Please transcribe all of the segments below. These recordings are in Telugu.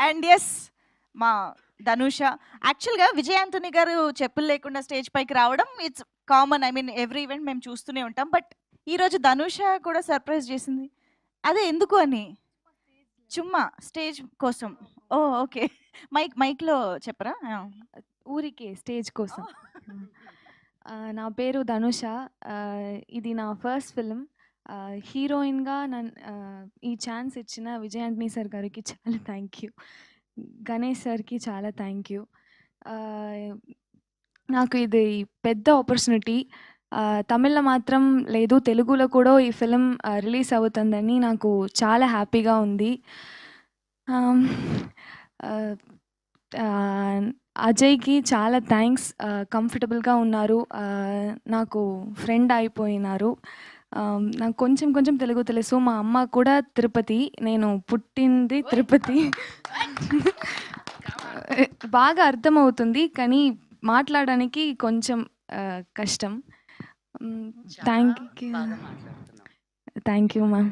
అండ్ ఎస్ మా ధనుష. యాక్చువల్గా విజయ్ ఆంటోనీ గారు చెప్పులు లేకుండా స్టేజ్ పైకి రావడం it's common. I mean every event మేము చూస్తూనే ఉంటాం. బట్ ఈరోజు ధనుష కూడా సర్ప్రైజ్ చేసింది. అదే ఎందుకు అని చుమ్మా స్టేజ్ కోసం. ఓ ఓకే. మైక్లో చెప్పరా? ఊరికే స్టేజ్ కోసం. నా పేరు ధనుష. ఇది నా ఫస్ట్ ఫిల్మ్. హీరోయిన్గా ఈ ఛాన్స్ ఇచ్చిన విజయ్ ఆంటనీ సార్ గారికి చాలా థ్యాంక్ యూ. గణేష్ సార్కి చాలా థ్యాంక్ యూ. నాకు ఇది పెద్ద ఆపర్చునిటీ. తమిళ్లో మాత్రం లేదు, తెలుగులో కూడా ఈ ఫిలిం రిలీజ్ అవుతుందని నాకు చాలా హ్యాపీగా ఉంది. అజయ్కి చాలా థ్యాంక్స్. కంఫర్టబుల్గా ఉన్నారు, నాకు ఫ్రెండ్ అయిపోయినారు. నాకు కొంచెం కొంచెం తెలుగు తెలుసు. మా అమ్మ కూడా తిరుపతి, నేను పుట్టింది తిరుపతి. బాగా అర్థమవుతుంది కానీ మాట్లాడడానికి కొంచెం కష్టం. Thank you ma'am.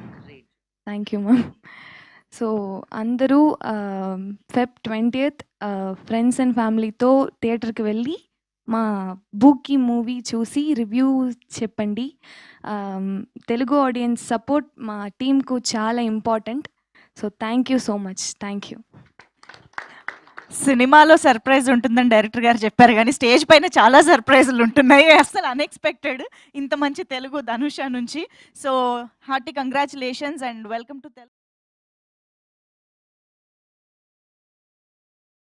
Thank you ma'am. So అందరూ Feb 20th ఫ్రెండ్స్ అండ్ ఫ్యామిలీతో థియేటర్కి వెళ్ళి మా బూకీ మూవీ చూసి రివ్యూ చెప్పండి. తెలుగు ఆడియన్స్ సపోర్ట్ మా టీంకు చాలా important. So thank you so much. Thank you. సినిమాలో సర్ప్రైజ్ ఉంటుందని డైరెక్టర్ గారు చెప్పారు, కానీ స్టేజ్ పైన చాలా సర్ప్రైజులు ఉంటున్నాయి. అసలు అన్ఎక్స్పెక్టెడ్ ఇంత మంచి తెలుగు ధనుష నుంచి. So hearty congratulations and welcome to